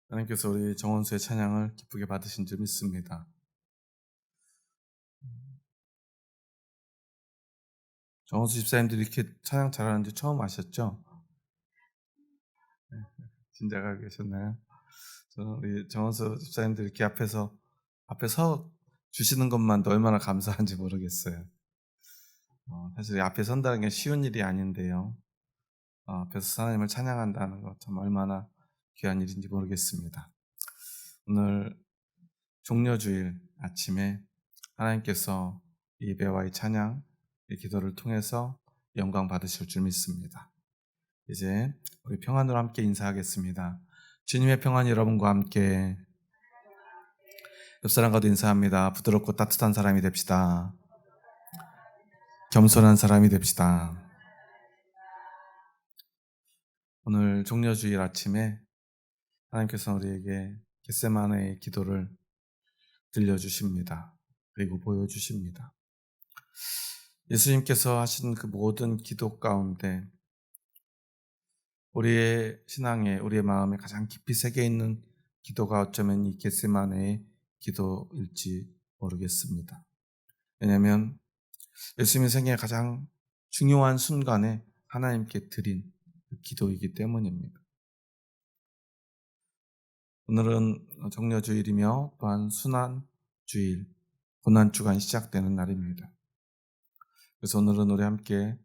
하나님께서 우리 정원수의 찬양을 기쁘게 받으신 줄 믿습니다. 정원수 집사님들이 이렇게 찬양 잘하는지 처음 아셨죠? 진짜가 계셨나요? 저는 우리 정원수 집사님들이 이렇게 앞에 서 주시는 것만도 얼마나 감사한지 모르겠어요. 사실 앞에 선다는 게 쉬운 일이 아닌데요. 앞에서 하나님을 찬양한다는 것 참 얼마나 귀한 일인지 모르겠습니다. 오늘 종려주일 아침에 하나님께서 이 예배와 이 찬양, 이 기도를 통해서 영광 받으실 줄 믿습니다. 이제 우리 평안으로 함께 인사하겠습니다. 주님의 평안이 여러분과 함께. 옆 사람과도 인사합니다. 부드럽고 따뜻한 사람이 됩시다. 겸손한 사람이 됩시다. 오늘 종려주일 아침에 하나님께서 우리에게 겟세마네의 기도를 들려주십니다. 그리고 보여주십니다. 예수님께서 하신 그 모든 기도 가운데 우리의 신앙에, 우리의 마음에 가장 깊이 새겨 있는 기도가 어쩌면 이 겟세마네의 기도일지 모르겠습니다. 왜냐하면 예수님의 생애의 가장 중요한 순간에 하나님께 드린 기도이기 때문입니다. 오늘은 정려주일이며 또한 순환주일, 고난주간이 시작되는 날입니다. 그래서 오늘은 우리 함께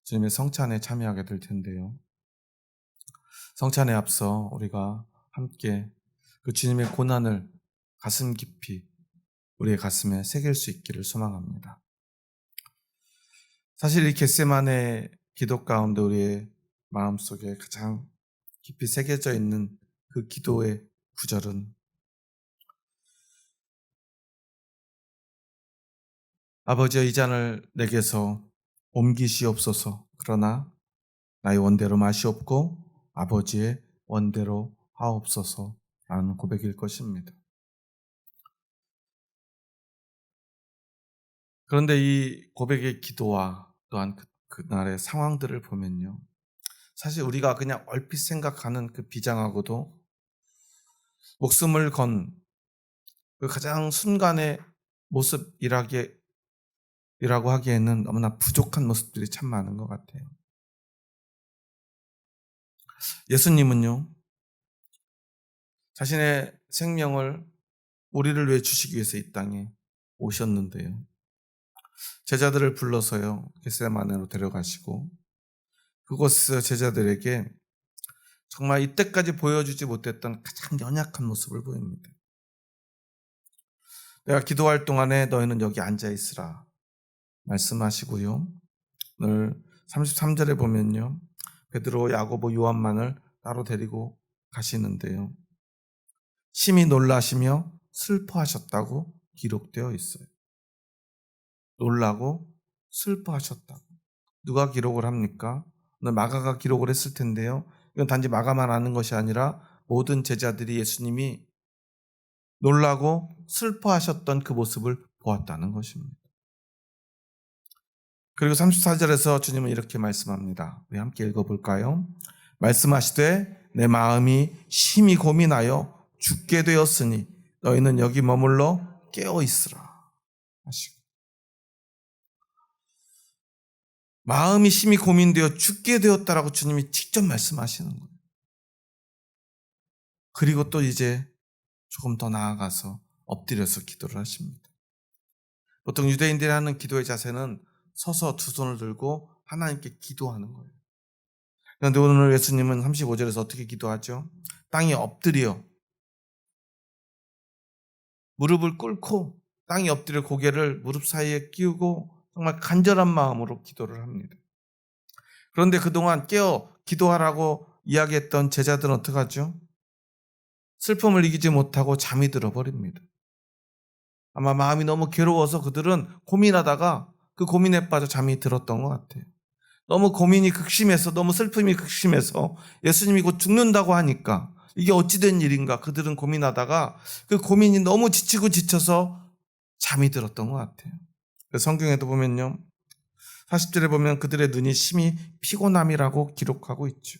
주님의 성찬에 참여하게 될 텐데요. 성찬에 앞서 우리가 함께 그 주님의 고난을 가슴 깊이 우리의 가슴에 새길 수 있기를 소망합니다. 사실 이 겟세마네 기도 가운데 우리의 마음속에 가장 깊이 새겨져 있는 그 기도의 구절은 아버지여 이 잔을 내게서 옮기시옵소서. 그러나 나의 원대로 마시옵고 아버지의 원대로 하옵소서 라는 고백일 것입니다. 그런데 이 고백의 기도와 또한 그날의 상황들을 보면요, 사실 우리가 그냥 얼핏 생각하는 그 비장하고도 목숨을 건 그 가장 순간의 모습이라고 하기에는 너무나 부족한 모습들이 참 많은 것 같아요. 예수님은요, 자신의 생명을 우리를 위해 주시기 위해서 이 땅에 오셨는데요, 제자들을 불러서요 겟세마네로 데려가시고 그곳에서 제자들에게 정말 이때까지 보여주지 못했던 가장 연약한 모습을 보입니다. 내가 기도할 동안에 너희는 여기 앉아있으라 말씀하시고요, 오늘 33절에 보면요, 베드로, 야고보, 요한만을 따로 데리고 가시는데요, 심히 놀라시며 슬퍼하셨다고 기록되어 있어요. 놀라고 슬퍼하셨다고. 누가 기록을 합니까? 오늘 마가가 기록을 했을 텐데요, 이건 단지 마가만 아는 것이 아니라 모든 제자들이 예수님이 놀라고 슬퍼하셨던 그 모습을 보았다는 것입니다. 그리고 34절에서 주님은 이렇게 말씀합니다. 우리 함께 읽어볼까요? 말씀하시되 내 마음이 심히 고민하여 죽게 되었으니 너희는 여기 머물러 깨어 있으라 하시고, 마음이 심히 고민되어 죽게 되었다라고 주님이 직접 말씀하시는 거예요. 그리고 또 이제 조금 더 나아가서 엎드려서 기도를 하십니다. 보통 유대인들이 하는 기도의 자세는 서서 두 손을 들고 하나님께 기도하는 거예요. 그런데 오늘 예수님은 35절에서 어떻게 기도하죠? 땅에 엎드려 무릎을 꿇고 땅에 엎드려 고개를 무릎 사이에 끼우고 정말 간절한 마음으로 기도를 합니다. 그런데 그동안 깨어 기도하라고 이야기했던 제자들은 어떡하죠? 슬픔을 이기지 못하고 잠이 들어버립니다. 아마 마음이 너무 괴로워서 그들은 고민하다가 그 고민에 빠져 잠이 들었던 것 같아요. 너무 고민이 극심해서, 너무 슬픔이 극심해서 예수님이 곧 죽는다고 하니까 이게 어찌된 일인가 그들은 고민하다가 그 고민이 너무 지치고 지쳐서 잠이 들었던 것 같아요. 성경에도 보면요, 40절에 보면 그들의 눈이 심히 피곤함이라고 기록하고 있죠.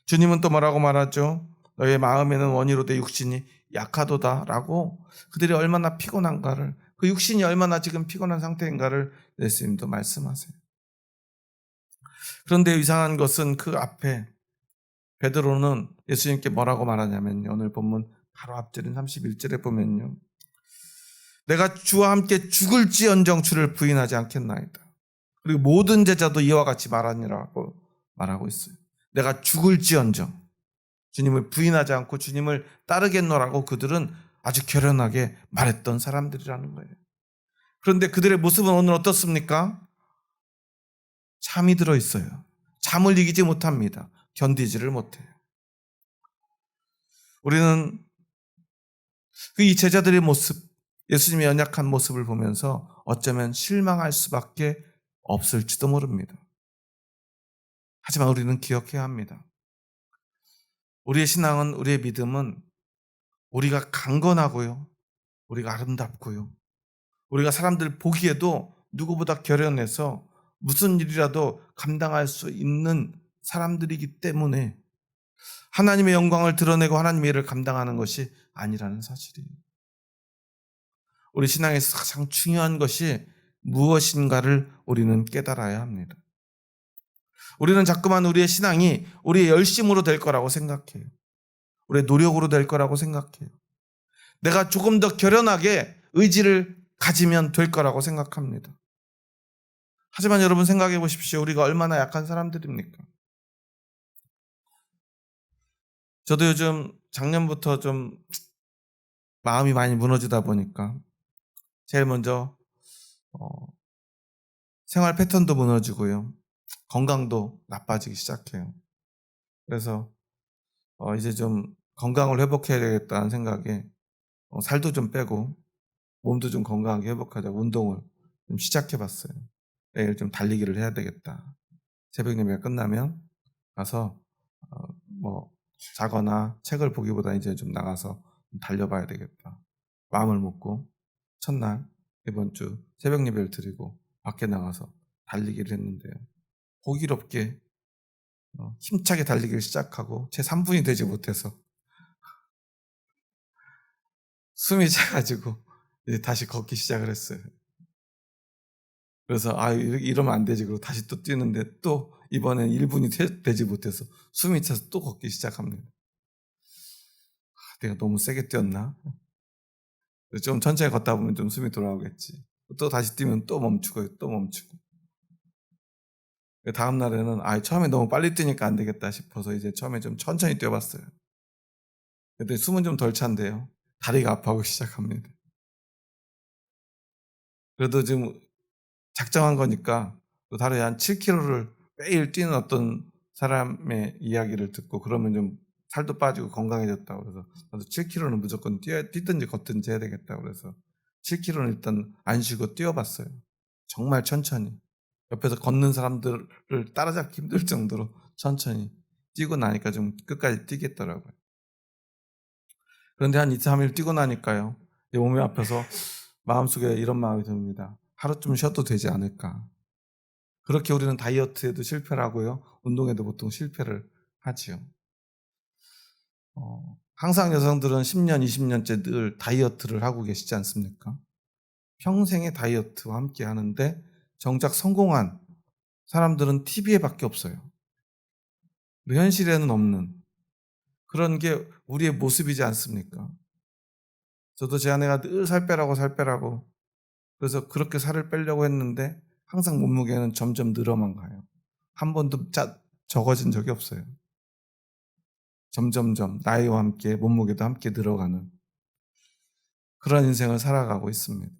주님은 또 뭐라고 말하죠? 너의 마음에는 원이로 내 육신이 약하도다라고 그들이 얼마나 피곤한가를, 그 육신이 얼마나 지금 피곤한 상태인가를 예수님도 말씀하세요. 그런데 이상한 것은 그 앞에 베드로는 예수님께 뭐라고 말하냐면요, 오늘 본문 바로 앞절인 31절에 보면요, 내가 주와 함께 죽을지언정 주를 부인하지 않겠나이다. 그리고 모든 제자도 이와 같이 말하니라고 말하고 있어요. 내가 죽을지언정, 주님을 부인하지 않고 주님을 따르겠노라고 그들은 아주 결연하게 말했던 사람들이라는 거예요. 그런데 그들의 모습은 오늘 어떻습니까? 잠이 들어 있어요. 잠을 이기지 못합니다. 견디지를 못해요. 우리는 이 제자들의 모습, 예수님의 연약한 모습을 보면서 어쩌면 실망할 수밖에 없을지도 모릅니다. 하지만 우리는 기억해야 합니다. 우리의 신앙은, 우리의 믿음은 우리가 강건하고요, 우리가 아름답고요, 우리가 사람들 보기에도 누구보다 결연해서 무슨 일이라도 감당할 수 있는 사람들이기 때문에 하나님의 영광을 드러내고 하나님의 일을 감당하는 것이 아니라는 사실이에요. 우리 신앙에서 가장 중요한 것이 무엇인가를 우리는 깨달아야 합니다. 우리는 자꾸만 우리의 신앙이 우리의 열심으로 될 거라고 생각해요. 우리의 노력으로 될 거라고 생각해요. 내가 조금 더 결연하게 의지를 가지면 될 거라고 생각합니다. 하지만 여러분 생각해 보십시오. 우리가 얼마나 약한 사람들입니까? 저도 요즘 작년부터 좀 마음이 많이 무너지다 보니까 제일 먼저 생활 패턴도 무너지고요, 건강도 나빠지기 시작해요. 그래서 이제 좀 건강을 회복해야 되겠다는 생각에 살도 좀 빼고 몸도 좀 건강하게 회복하자고 운동을 좀 시작해봤어요. 내일 좀 달리기를 해야 되겠다. 새벽 예배가 끝나면 가서 자거나 책을 보기보다 이제 좀 나가서 좀 달려봐야 되겠다. 마음을 먹고 첫날 이번 주 새벽 예배를 드리고 밖에 나가서 달리기를 했는데요, 호기롭게 힘차게 달리기를 시작하고 채 3분이 되지 못해서 숨이 차가지고 이제 다시 걷기 시작을 했어요. 그래서 이러면 안 되지. 그리고 다시 또 뛰는데 또 이번엔 1분이 되지 못해서 숨이 차서 또 걷기 시작합니다. 내가 너무 세게 뛰었나? 좀 천천히 걷다 보면 좀 숨이 돌아오겠지. 또 다시 뛰면 또 멈추고 또 멈추고. 다음 날에는 처음에 너무 빨리 뛰니까 안 되겠다 싶어서 이제 처음에 좀 천천히 뛰어봤어요. 근데 숨은 좀 덜 찬데요, 다리가 아파하기 시작합니다. 그래도 지금 작정한 거니까 또 하루에 한 7km를 매일 뛰는 어떤 사람의 이야기를 듣고 그러면 좀 살도 빠지고 건강해졌다고 그래서 나도 7km는 무조건 뛰든지 걷든지 해야 되겠다고 그래서 7km는 일단 안 쉬고 뛰어봤어요. 정말 천천히. 옆에서 걷는 사람들을 따라잡기 힘들 정도로 천천히 뛰고 나니까 좀 끝까지 뛰겠더라고요. 그런데 한 2, 3일 뛰고 나니까요, 몸이 아파서 마음속에 이런 마음이 듭니다. 하루쯤 쉬어도 되지 않을까. 그렇게 우리는 다이어트에도 실패를 하고요, 운동에도 보통 실패를 하지요. 항상 여성들은 10년, 20년째 늘 다이어트를 하고 계시지 않습니까? 평생의 다이어트와 함께 하는데 정작 성공한 사람들은 TV에 밖에 없어요. 현실에는 없는 그런 게 우리의 모습이지 않습니까? 저도 제 아내가 늘 살 빼라고 그래서 그렇게 살을 빼려고 했는데 항상 몸무게는 점점 늘어만 가요. 한 번도 적어진 적이 없어요. 점점점 나이와 함께 몸무게도 함께 늘어가는 그런 인생을 살아가고 있습니다.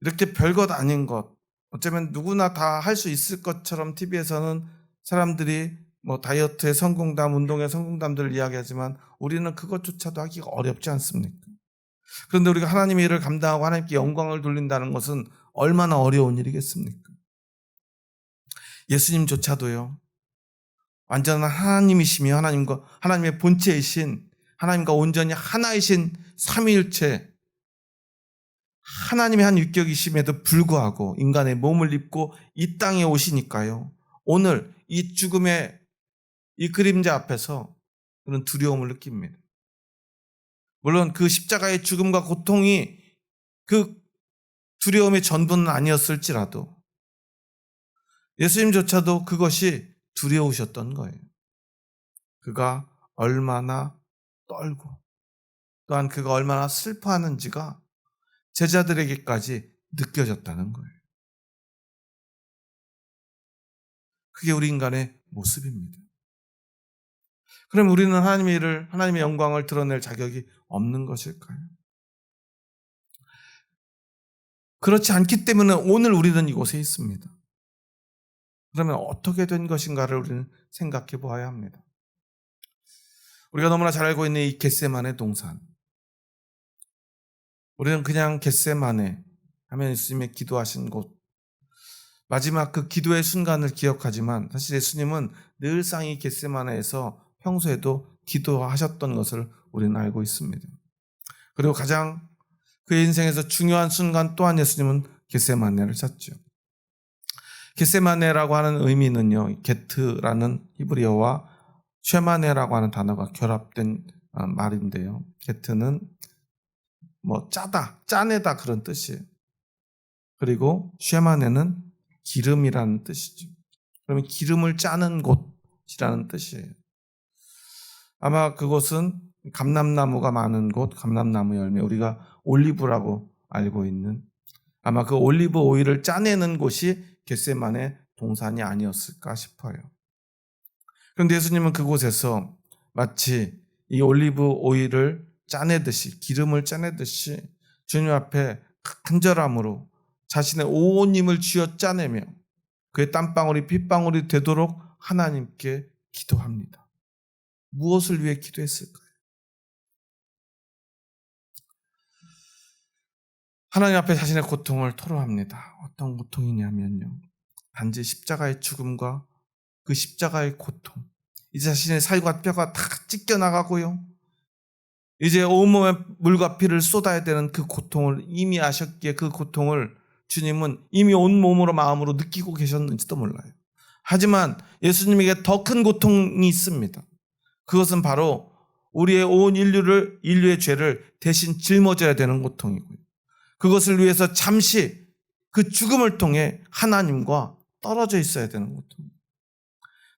이렇게 별것 아닌 것, 어쩌면 누구나 다 할 수 있을 것처럼 TV에서는 사람들이 다이어트의 성공담, 운동의 성공담들을 이야기하지만 우리는 그것조차도 하기가 어렵지 않습니까? 그런데 우리가 하나님의 일을 감당하고 하나님께 영광을 돌린다는 것은 얼마나 어려운 일이겠습니까? 예수님조차도요, 완전한 하나님이시며 하나님의 본체이신, 하나님과 온전히 하나이신 삼위일체, 하나님의 한 유격이심에도 불구하고 인간의 몸을 입고 이 땅에 오시니까요, 오늘 이 죽음의 이 그림자 앞에서 그런 두려움을 느낍니다. 물론 그 십자가의 죽음과 고통이 그 두려움의 전부는 아니었을지라도 예수님조차도 그것이 두려우셨던 거예요. 그가 얼마나 떨고 또한 그가 얼마나 슬퍼하는지가 제자들에게까지 느껴졌다는 거예요. 그게 우리 인간의 모습입니다. 그럼 우리는 하나님의 영광을 드러낼 자격이 없는 것일까요? 그렇지 않기 때문에 오늘 우리는 이곳에 있습니다. 그러면 어떻게 된 것인가를 우리는 생각해 보아야 합니다. 우리가 너무나 잘 알고 있는 이 겟세마네 동산. 우리는 그냥 겟세마네 하면 예수님의 기도하신 곳, 마지막 그 기도의 순간을 기억하지만 사실 예수님은 늘상 이 겟세마네에서 평소에도 기도하셨던 것을 우리는 알고 있습니다. 그리고 가장 그의 인생에서 중요한 순간 또한 예수님은 겟세마네를 찾죠. 겟세마네라고 하는 의미는요, 게트라는 히브리어와 쉐마네라고 하는 단어가 결합된 말인데요. 게트는 짜다, 짜내다 그런 뜻이에요. 그리고 쉐마네는 기름이라는 뜻이죠. 그러면 기름을 짜는 곳이라는 뜻이에요. 아마 그곳은 감람나무가 많은 곳, 감람나무 열매, 우리가 올리브라고 알고 있는 아마 그 올리브 오일을 짜내는 곳이 겟세마네 동산이 아니었을까 싶어요. 그런데 예수님은 그곳에서 마치 이 올리브 오일을 짜내듯이, 기름을 짜내듯이 주님 앞에 간절함으로 자신의 온 힘을 쥐어 짜내며 그의 땀방울이 핏방울이 되도록 하나님께 기도합니다. 무엇을 위해 기도했을까요? 하나님 앞에 자신의 고통을 토로합니다. 어떤 고통이냐면요, 단지 십자가의 죽음과 그 십자가의 고통, 이제 자신의 살과 뼈가 다 찢겨나가고요, 이제 온몸에 물과 피를 쏟아야 되는 그 고통을 이미 아셨기에 그 고통을 주님은 이미 온몸으로 마음으로 느끼고 계셨는지도 몰라요. 하지만 예수님에게 더 큰 고통이 있습니다. 그것은 바로 우리의 온 인류의 죄를 대신 짊어져야 되는 고통이고요, 그것을 위해서 잠시 그 죽음을 통해 하나님과 떨어져 있어야 되는 고통.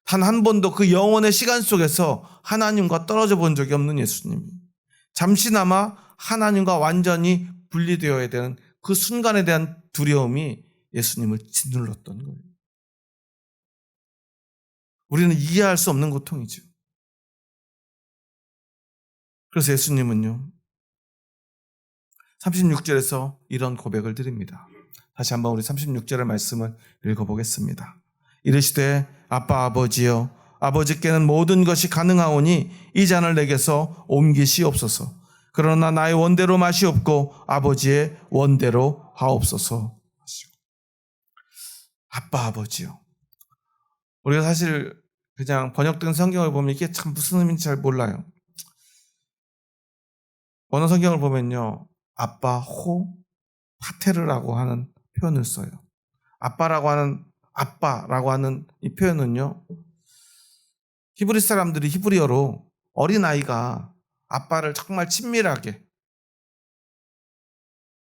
단 한 번도 그 영원의 시간 속에서 하나님과 떨어져 본 적이 없는 예수님이 잠시나마 하나님과 완전히 분리되어야 되는 그 순간에 대한 두려움이 예수님을 짓눌렀던 거예요. 우리는 이해할 수 없는 고통이죠. 그래서 예수님은요, 36절에서 이런 고백을 드립니다. 다시 한번 우리 36절의 말씀을 읽어보겠습니다. 이르시되 아빠 아버지여, 아버지께는 모든 것이 가능하오니 이 잔을 내게서 옮기시옵소서. 그러나 나의 원대로 마시옵고 아버지의 원대로 하옵소서. 아빠 아버지요. 우리가 사실 그냥 번역된 성경을 보면 이게 참 무슨 의미인지 잘 몰라요. 어느 성경을 보면요, 아빠 호 파테르라고 하는 표현을 써요. 아빠라고 하는 이 표현은요, 히브리 사람들이 히브리어로 어린아이가 아빠를 정말 친밀하게,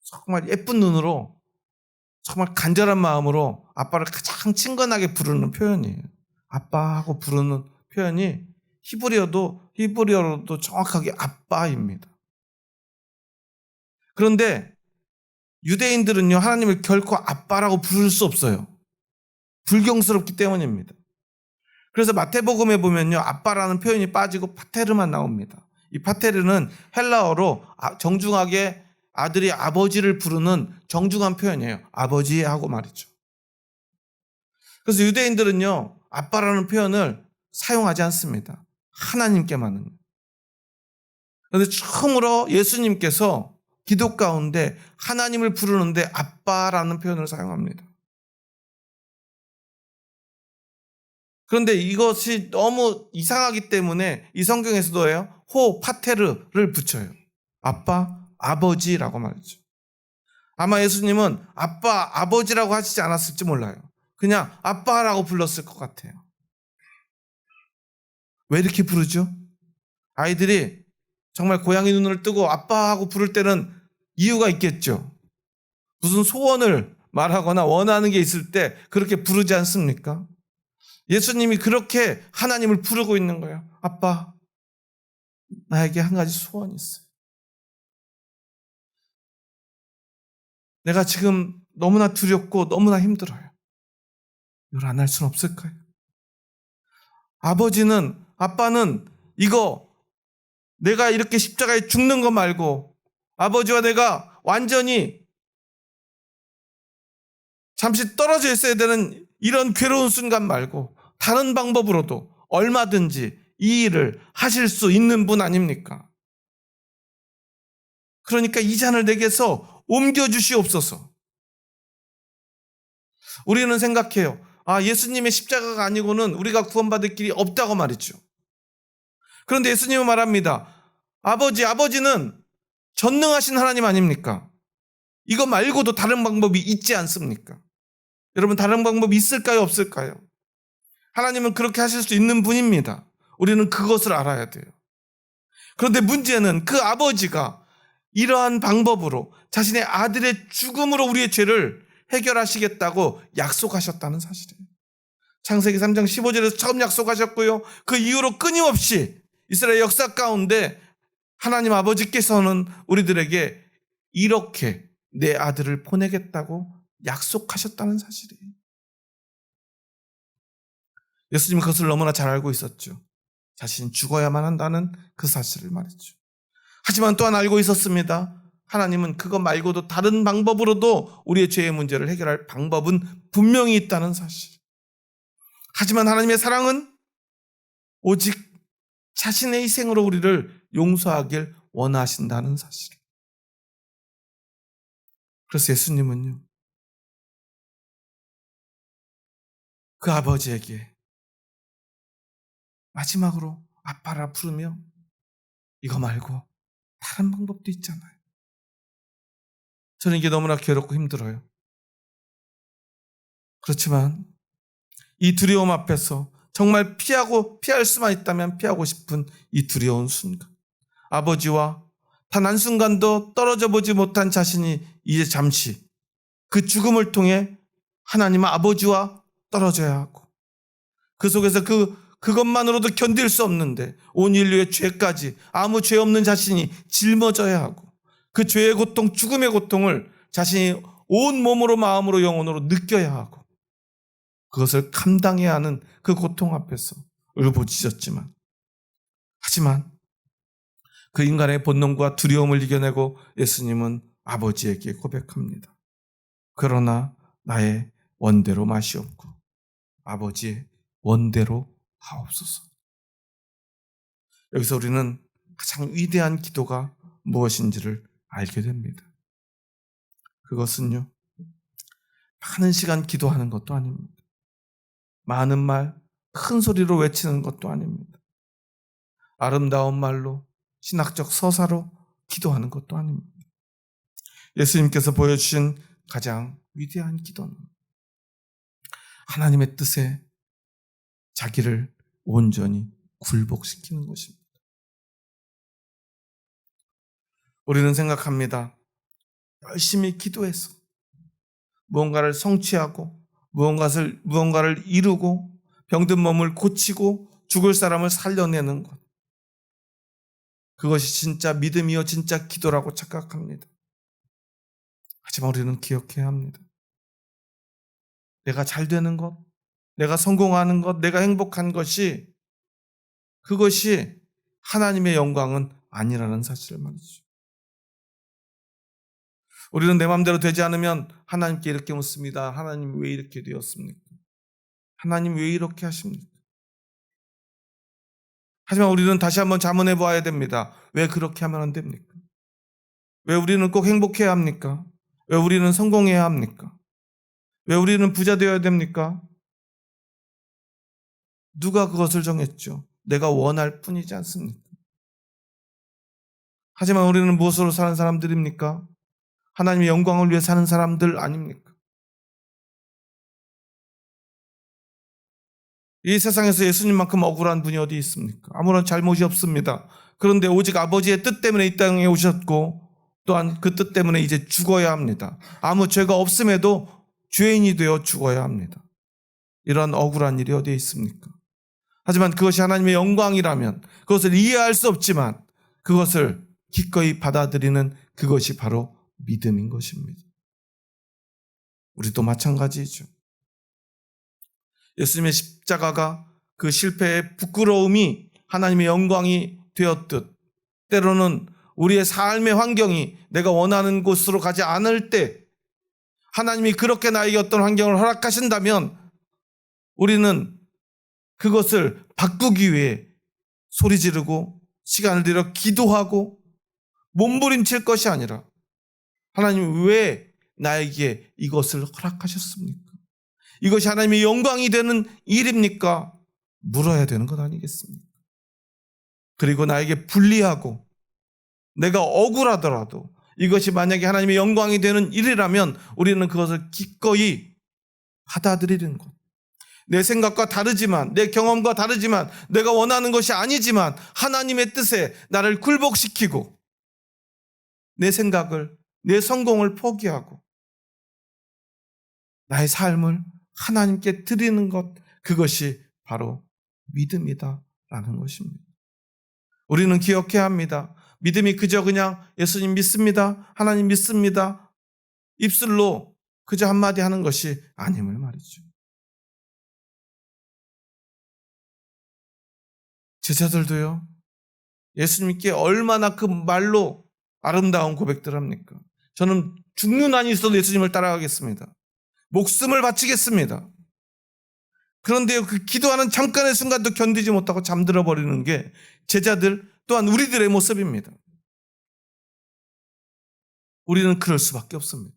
정말 예쁜 눈으로, 정말 간절한 마음으로 아빠를 가장 친근하게 부르는 표현이에요. 아빠하고 부르는 표현이 히브리어로도 정확하게 아빠입니다. 그런데 유대인들은요, 하나님을 결코 아빠라고 부를 수 없어요. 불경스럽기 때문입니다. 그래서 마태복음에 보면요, 아빠라는 표현이 빠지고 파테르만 나옵니다. 이 파테르는 헬라어로 정중하게 아들이 아버지를 부르는 정중한 표현이에요. 아버지 하고 말이죠. 그래서 유대인들은요, 아빠라는 표현을 사용하지 않습니다. 하나님께만은. 그런데 처음으로 예수님께서 기도 가운데 하나님을 부르는데 아빠라는 표현을 사용합니다. 그런데 이것이 너무 이상하기 때문에 이 성경에서도요, 호 파테르를 붙여요. 아빠, 아버지라고 말이죠. 아마 예수님은 아빠, 아버지라고 하시지 않았을지 몰라요. 그냥 아빠라고 불렀을 것 같아요. 왜 이렇게 부르죠? 아이들이 정말 고양이 눈을 뜨고 아빠 하고 부를 때는 이유가 있겠죠. 무슨 소원을 말하거나 원하는 게 있을 때 그렇게 부르지 않습니까? 예수님이 그렇게 하나님을 부르고 있는 거예요. 아빠, 나에게 한 가지 소원이 있어요. 내가 지금 너무나 두렵고 너무나 힘들어요. 이걸 안 할 수는 없을까요? 아빠는 이거 내가 이렇게 십자가에 죽는 거 말고 아버지와 내가 완전히 잠시 떨어져 있어야 되는 이런 괴로운 순간 말고 다른 방법으로도 얼마든지 이 일을 하실 수 있는 분 아닙니까? 그러니까 이 잔을 내게서 옮겨주시옵소서. 우리는 생각해요. 예수님의 십자가가 아니고는 우리가 구원받을 길이 없다고 말이죠. 그런데 예수님은 말합니다. 아버지는 전능하신 하나님 아닙니까? 이거 말고도 다른 방법이 있지 않습니까? 여러분, 다른 방법이 있을까요? 없을까요? 하나님은 그렇게 하실 수 있는 분입니다. 우리는 그것을 알아야 돼요. 그런데 문제는 그 아버지가 이러한 방법으로 자신의 아들의 죽음으로 우리의 죄를 해결하시겠다고 약속하셨다는 사실이에요. 창세기 3장 15절에서 처음 약속하셨고요. 그 이후로 끊임없이 이스라엘 역사 가운데 하나님 아버지께서는 우리들에게 이렇게 내 아들을 보내겠다고 약속하셨다는 사실이에요. 예수님은 그것을 너무나 잘 알고 있었죠. 자신이 죽어야만 한다는 그 사실을 말했죠. 하지만 또한 알고 있었습니다. 하나님은 그것 말고도 다른 방법으로도 우리의 죄의 문제를 해결할 방법은 분명히 있다는 사실. 하지만 하나님의 사랑은 오직 자신의 희생으로 우리를 용서하길 원하신다는 사실. 그래서 예수님은요, 그 아버지에게 마지막으로 아빠라 부르며 이거 말고 다른 방법도 있잖아요. 저는 이게 너무나 괴롭고 힘들어요. 그렇지만 이 두려움 앞에서 정말 피할 수만 있다면 피하고 싶은 이 두려운 순간, 아버지와 단 한순간도 떨어져 보지 못한 자신이 이제 잠시 그 죽음을 통해 하나님 아버지와 떨어져야 하고, 그 속에서 그것만으로도 견딜 수 없는데 온 인류의 죄까지 아무 죄 없는 자신이 짊어져야 하고, 그 죄의 고통, 죽음의 고통을 자신이 온 몸으로 마음으로 영혼으로 느껴야 하고, 그것을 감당해야 하는 그 고통 앞에서 울부짖었지만, 하지만 그 인간의 본능과 두려움을 이겨내고 예수님은 아버지에게 고백합니다. 그러나 나의 원대로 마시옵고 아버지의 원대로 하옵소서. 여기서 우리는 가장 위대한 기도가 무엇인지를 알게 됩니다. 그것은요, 많은 시간 기도하는 것도 아닙니다. 많은 말, 큰 소리로 외치는 것도 아닙니다. 아름다운 말로, 신학적 서사로 기도하는 것도 아닙니다. 예수님께서 보여주신 가장 위대한 기도는 하나님의 뜻에 자기를 온전히 굴복시키는 것입니다. 우리는 생각합니다. 열심히 기도해서 무언가를 성취하고 무언가를 이루고 병든 몸을 고치고 죽을 사람을 살려내는 것, 그것이 진짜 믿음이요 진짜 기도라고 착각합니다. 하지만 우리는 기억해야 합니다. 내가 잘 되는 것, 내가 성공하는 것, 내가 행복한 것이, 그것이 하나님의 영광은 아니라는 사실을 말이죠. 우리는 내 마음대로 되지 않으면 하나님께 이렇게 묻습니다. 하나님 왜 이렇게 되었습니까? 하나님 왜 이렇게 하십니까? 하지만 우리는 다시 한번 자문해 보아야 됩니다. 왜 그렇게 하면 안 됩니까? 왜 우리는 꼭 행복해야 합니까? 왜 우리는 성공해야 합니까? 왜 우리는 부자 되어야 됩니까? 누가 그것을 정했죠? 내가 원할 뿐이지 않습니까? 하지만 우리는 무엇으로 사는 사람들입니까? 하나님의 영광을 위해 사는 사람들 아닙니까? 이 세상에서 예수님만큼 억울한 분이 어디 있습니까? 아무런 잘못이 없습니다. 그런데 오직 아버지의 뜻 때문에 이 땅에 오셨고 또한 그 뜻 때문에 이제 죽어야 합니다. 아무 죄가 없음에도 죄인이 되어 죽어야 합니다. 이런 억울한 일이 어디에 있습니까? 하지만 그것이 하나님의 영광이라면 그것을 이해할 수 없지만 그것을 기꺼이 받아들이는 그것이 바로 믿음인 것입니다. 우리도 마찬가지죠. 예수님의 십자가가 그 실패의 부끄러움이 하나님의 영광이 되었듯 때로는 우리의 삶의 환경이 내가 원하는 곳으로 가지 않을 때 하나님이 그렇게 나에게 어떤 환경을 허락하신다면 우리는 그것을 바꾸기 위해 소리 지르고 시간을 들여 기도하고 몸부림칠 것이 아니라 하나님 왜 나에게 이것을 허락하셨습니까? 이것이 하나님의 영광이 되는 일입니까? 물어야 되는 것 아니겠습니까? 그리고 나에게 불리하고 내가 억울하더라도 이것이 만약에 하나님의 영광이 되는 일이라면 우리는 그것을 기꺼이 받아들이는 것. 내 생각과 다르지만 내 경험과 다르지만 내가 원하는 것이 아니지만 하나님의 뜻에 나를 굴복시키고 내 생각을 내 성공을 포기하고 나의 삶을 하나님께 드리는 것, 그것이 바로 믿음이다라는 것입니다. 우리는 기억해야 합니다. 믿음이 그저 그냥 예수님 믿습니다, 하나님 믿습니다, 입술로 그저 한마디 하는 것이 아님을 말이죠. 제자들도요, 예수님께 얼마나 그 말로 아름다운 고백들 합니까? 저는 죽는 한이 있어도 예수님을 따라가겠습니다. 목숨을 바치겠습니다. 그런데요, 그 기도하는 잠깐의 순간도 견디지 못하고 잠들어 버리는 게 제자들 또한 우리들의 모습입니다. 우리는 그럴 수밖에 없습니다.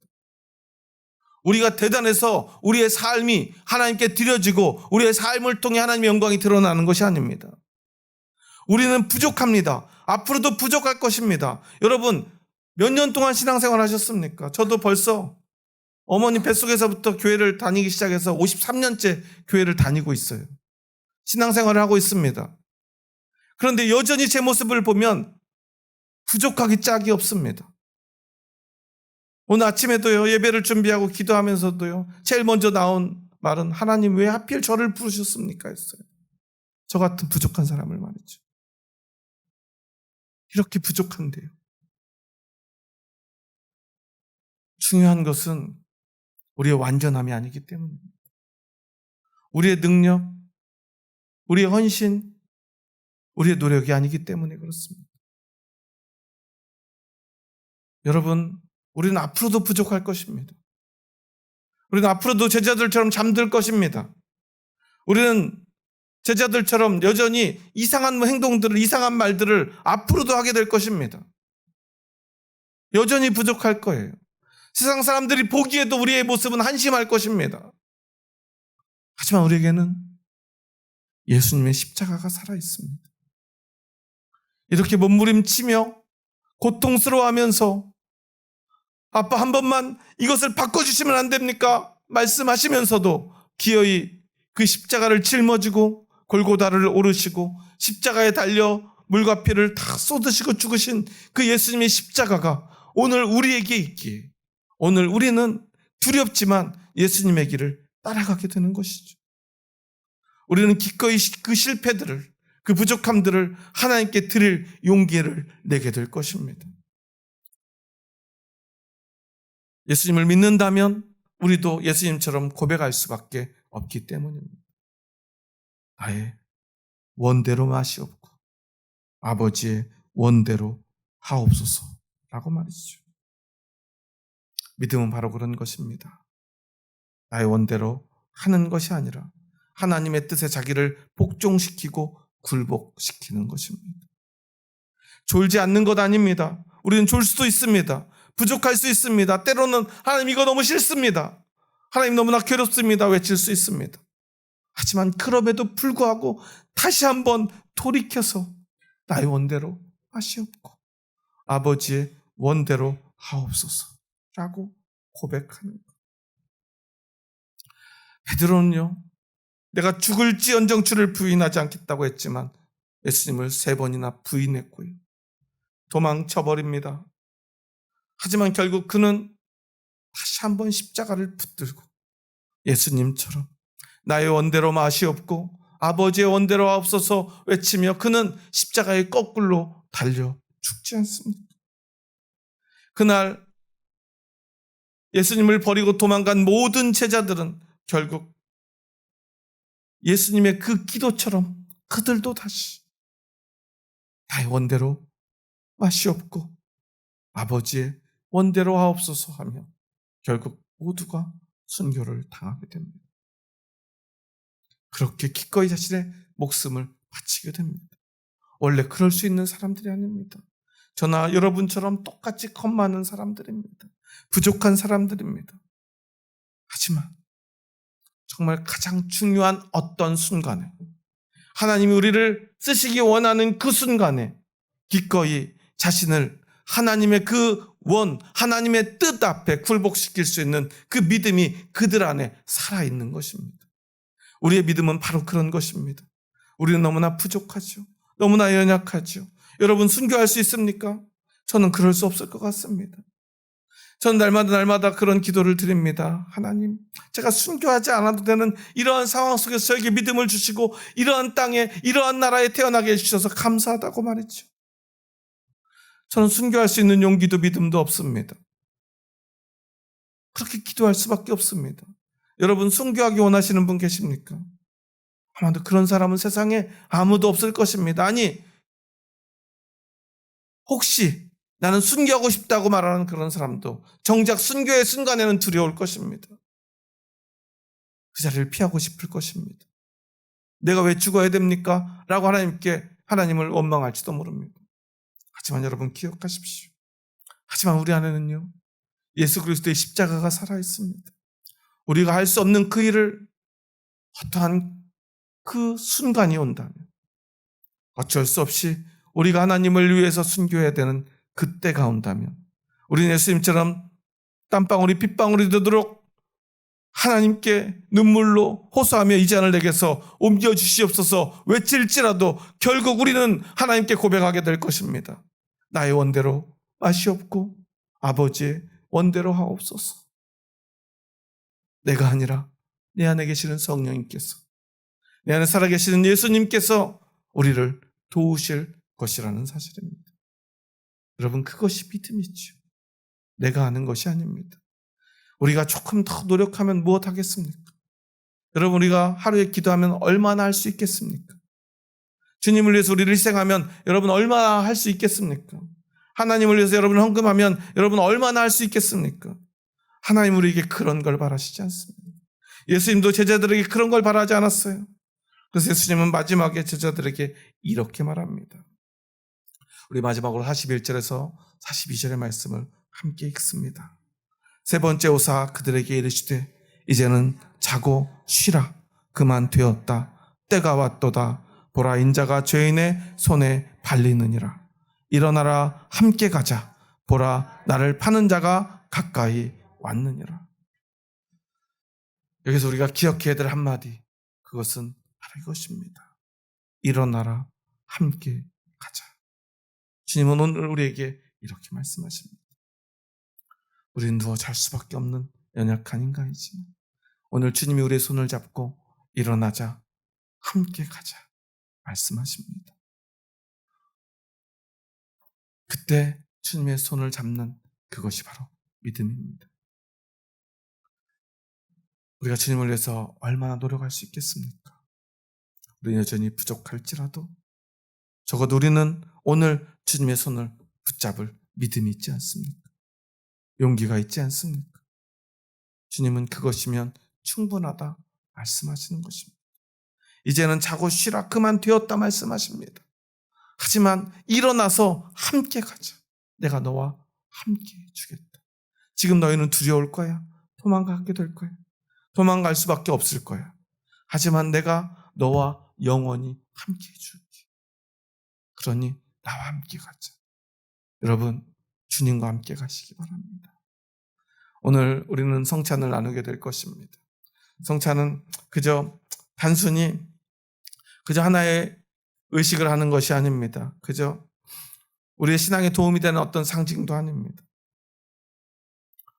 우리가 대단해서 우리의 삶이 하나님께 드려지고 우리의 삶을 통해 하나님의 영광이 드러나는 것이 아닙니다. 우리는 부족합니다. 앞으로도 부족할 것입니다. 여러분, 몇 년 동안 신앙생활 하셨습니까? 저도 벌써 어머니 뱃속에서부터 교회를 다니기 시작해서 53년째 교회를 다니고 있어요. 신앙생활을 하고 있습니다. 그런데 여전히 제 모습을 보면 부족하기 짝이 없습니다. 오늘 아침에도요, 예배를 준비하고 기도하면서도요, 제일 먼저 나온 말은 하나님 왜 하필 저를 부르셨습니까? 했어요. 저 같은 부족한 사람을 말이죠. 이렇게 부족한데요. 중요한 것은 우리의 완전함이 아니기 때문입니다. 우리의 능력, 우리의 헌신, 우리의 노력이 아니기 때문에 그렇습니다. 여러분, 우리는 앞으로도 부족할 것입니다. 우리는 앞으로도 제자들처럼 잠들 것입니다. 우리는 제자들처럼 여전히 이상한 행동들을, 이상한 말들을 앞으로도 하게 될 것입니다. 여전히 부족할 거예요. 세상 사람들이 보기에도 우리의 모습은 한심할 것입니다. 하지만 우리에게는 예수님의 십자가가 살아있습니다. 이렇게 몸부림치며 고통스러워하면서 아빠 한 번만 이것을 바꿔주시면 안 됩니까? 말씀하시면서도 기어이 그 십자가를 짊어지고 골고다를 오르시고 십자가에 달려 물과 피를 다 쏟으시고 죽으신 그 예수님의 십자가가 오늘 우리에게 있기에 오늘 우리는 두렵지만 예수님의 길을 따라가게 되는 것이죠. 우리는 기꺼이 그 실패들을, 그 부족함들을 하나님께 드릴 용기를 내게 될 것입니다. 예수님을 믿는다면 우리도 예수님처럼 고백할 수밖에 없기 때문입니다. 나의 원대로 마시옵고 아버지의 원대로 하옵소서라고 말이죠. 믿음은 바로 그런 것입니다. 나의 원대로 하는 것이 아니라 하나님의 뜻에 자기를 복종시키고 굴복시키는 것입니다. 졸지 않는 것 아닙니다. 우리는 졸 수도 있습니다. 부족할 수 있습니다. 때로는 하나님 이거 너무 싫습니다, 하나님 너무나 괴롭습니다 외칠 수 있습니다. 하지만 그럼에도 불구하고 다시 한번 돌이켜서 나의 원대로 하시옵고 아버지의 원대로 하옵소서라고 고백하는 것. 베드로는요, 내가 죽을지언정 주를 부인하지 않겠다고 했지만 예수님을 3번이나 부인했고요. 도망쳐버립니다. 하지만 결국 그는 다시 한번 십자가를 붙들고 예수님처럼 나의 원대로 마시옵고 아버지의 원대로 하옵소서 외치며 그는 십자가의 거꾸로 달려 죽지 않습니다. 그날 예수님을 버리고 도망간 모든 제자들은 결국 예수님의 그 기도처럼 그들도 다시 나의 원대로 마시옵고 아버지의 원대로 하옵소서 하며 결국 모두가 순교를 당하게 됩니다. 그렇게 기꺼이 자신의 목숨을 바치게 됩니다. 원래 그럴 수 있는 사람들이 아닙니다. 저나 여러분처럼 똑같이 겁 많은 사람들입니다. 부족한 사람들입니다. 하지만 정말 가장 중요한 어떤 순간에 하나님이 우리를 쓰시기 원하는 그 순간에 기꺼이 자신을 하나님의 그 하나님의 뜻 앞에 굴복시킬 수 있는 그 믿음이 그들 안에 살아있는 것입니다. 우리의 믿음은 바로 그런 것입니다. 우리는 너무나 부족하죠. 너무나 연약하죠. 여러분 순교할 수 있습니까? 저는 그럴 수 없을 것 같습니다. 저는 날마다 그런 기도를 드립니다. 하나님, 제가 순교하지 않아도 되는 이러한 상황 속에서 저에게 믿음을 주시고 이러한 땅에 이러한 나라에 태어나게 해주셔서 감사하다고 말이죠. 저는 순교할 수 있는 용기도 믿음도 없습니다. 그렇게 기도할 수밖에 없습니다. 여러분 순교하기 원하시는 분 계십니까? 아마도 그런 사람은 세상에 아무도 없을 것입니다. 아니, 혹시 나는 순교하고 싶다고 말하는 그런 사람도 정작 순교의 순간에는 두려울 것입니다. 그 자리를 피하고 싶을 것입니다. 내가 왜 죽어야 됩니까? 라고 하나님을 원망할지도 모릅니다. 하지만 여러분 기억하십시오. 하지만 우리 안에는요, 예수 그리스도의 십자가가 살아있습니다. 우리가 할 수 없는 그 일을 어떠한 그 순간이 온다면 어쩔 수 없이 우리가 하나님을 위해서 순교해야 되는 그때가 온다면 우리는 예수님처럼 땀방울이 핏방울이 되도록 하나님께 눈물로 호소하며 이 잔을 내게서 옮겨주시옵소서 외칠지라도 결국 우리는 하나님께 고백하게 될 것입니다. 나의 원대로 마시옵고 아버지의 원대로 하옵소서. 내가 아니라 내 안에 계시는 성령님께서, 내 안에 살아계시는 예수님께서 우리를 도우실 것이라는 사실입니다. 여러분, 그것이 믿음이죠. 내가 아는 것이 아닙니다. 우리가 조금 더 노력하면 무엇 하겠습니까? 여러분, 우리가 하루에 기도하면 얼마나 할 수 있겠습니까? 주님을 위해서 우리를 희생하면 여러분 얼마나 할 수 있겠습니까? 하나님을 위해서 여러분 헌금하면 여러분 얼마나 할 수 있겠습니까? 하나님 우리에게 그런 걸 바라시지 않습니다. 예수님도 제자들에게 그런 걸 바라지 않았어요. 그래서 예수님은 마지막에 제자들에게 이렇게 말합니다. 우리 마지막으로 41절에서 42절의 말씀을 함께 읽습니다. 세 번째 오사 그들에게 이르시되 이제는 자고 쉬라. 그만 되었다. 때가 왔도다. 보라, 인자가 죄인의 손에 발리느니라. 일어나라, 함께 가자. 보라, 나를 파는 자가 가까이 왔느니라. 여기서 우리가 기억해야 될 한마디, 그것은 바로 이것입니다. 일어나라, 함께 가자. 주님은 오늘 우리에게 이렇게 말씀하십니다. 우리는 누워 잘 수밖에 없는 연약한 인간이지만 오늘 주님이 우리의 손을 잡고 일어나자, 함께 가자 말씀하십니다. 그때 주님의 손을 잡는 그것이 바로 믿음입니다. 우리가 주님을 위해서 얼마나 노력할 수 있겠습니까? 우리는 여전히 부족할지라도 적어도 우리는 오늘 주님의 손을 붙잡을 믿음이 있지 않습니까? 용기가 있지 않습니까? 주님은 그것이면 충분하다 말씀하시는 것입니다. 이제는 자고 쉬라, 그만 되었다 말씀하십니다. 하지만 일어나서 함께 가자. 내가 너와 함께 해주겠다. 지금 너희는 두려울 거야. 도망가게 될 거야. 도망갈 수밖에 없을 거야. 하지만 내가 너와 영원히 함께 해줄게. 그러니 나와 함께 가자. 여러분, 주님과 함께 가시기 바랍니다. 오늘 우리는 성찬을 나누게 될 것입니다. 성찬은 그저 단순히 그저 하나의 의식을 하는 것이 아닙니다. 그저 우리의 신앙에 도움이 되는 어떤 상징도 아닙니다.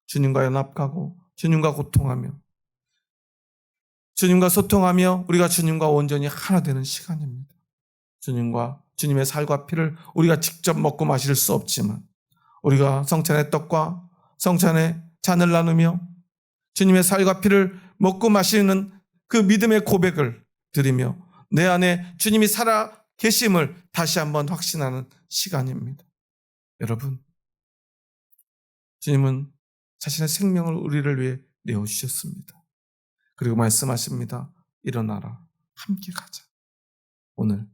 주님과 연합하고 주님과 고통하며 주님과 소통하며 우리가 주님과 온전히 하나 되는 시간입니다. 주님의 살과 피를 우리가 직접 먹고 마실 수 없지만 우리가 성찬의 떡과 성찬의 잔을 나누며 주님의 살과 피를 먹고 마시는 그 믿음의 고백을 드리며 내 안에 주님이 살아 계심을 다시 한번 확신하는 시간입니다. 여러분, 주님은 자신의 생명을 우리를 위해 내어주셨습니다. 그리고 말씀하십니다. 일어나라, 함께 가자. 오늘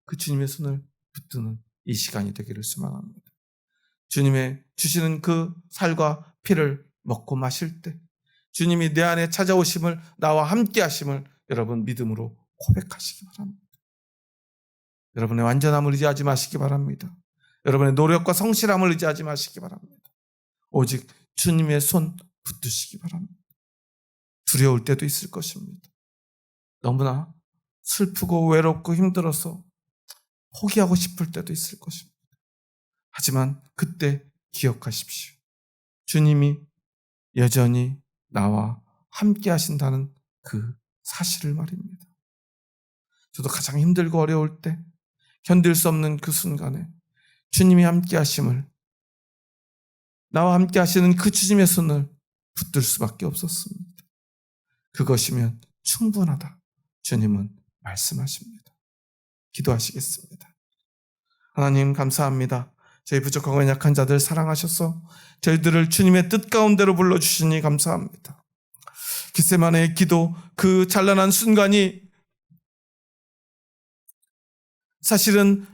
그 주님의 손을 붙드는 이 시간이 되기를 소망합니다. 주님의 주시는 그 살과 피를 먹고 마실 때 주님이 내 안에 찾아오심을, 나와 함께 하심을 여러분 믿음으로 고백하시기 바랍니다. 여러분의 완전함을 의지하지 마시기 바랍니다. 여러분의 노력과 성실함을 의지하지 마시기 바랍니다. 오직 주님의 손 붙드시기 바랍니다. 두려울 때도 있을 것입니다. 너무나 슬프고 외롭고 힘들어서 포기하고 싶을 때도 있을 것입니다. 하지만 그때 기억하십시오. 주님이 여전히 나와 함께 하신다는 그 사실을 말입니다. 저도 가장 힘들고 어려울 때 견딜 수 없는 그 순간에 주님이 함께 하심을, 나와 함께 하시는 그 주님의 손을 붙들 수밖에 없었습니다. 그것이면 충분하다. 주님은 말씀하십니다. 기도하시겠습니다. 하나님 감사합니다. 저희 부족하고 연약한 자들 사랑하셔서 저희들을 주님의 뜻 가운데로 불러주시니 감사합니다. 겟세마네의 기도, 그 찬란한 순간이 사실은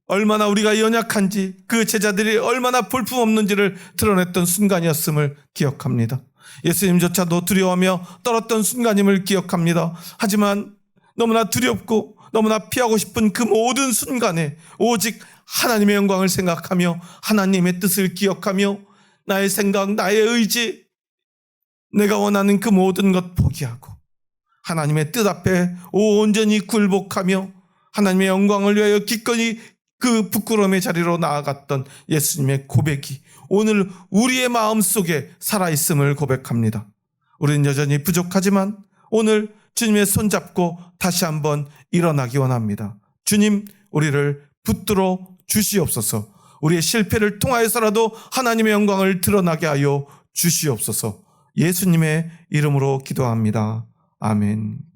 얼마나 우리가 연약한지, 그 제자들이 얼마나 볼품없는지를 드러냈던 순간이었음을 기억합니다. 예수님조차도 두려워하며 떨었던 순간임을 기억합니다. 하지만 너무나 두렵고 너무나 피하고 싶은 그 모든 순간에 오직 하나님의 영광을 생각하며 하나님의 뜻을 기억하며 나의 생각, 나의 의지, 내가 원하는 그 모든 것 포기하고 하나님의 뜻 앞에 온전히 굴복하며 하나님의 영광을 위하여 기꺼이 그 부끄러움의 자리로 나아갔던 예수님의 고백이 오늘 우리의 마음속에 살아있음을 고백합니다. 우리는 여전히 부족하지만 오늘 주님의 손잡고 다시 한번 일어나기 원합니다. 주님, 우리를 붙들어 주시옵소서. 우리의 실패를 통하여서라도 하나님의 영광을 드러나게 하여 주시옵소서. 예수님의 이름으로 기도합니다. 아멘.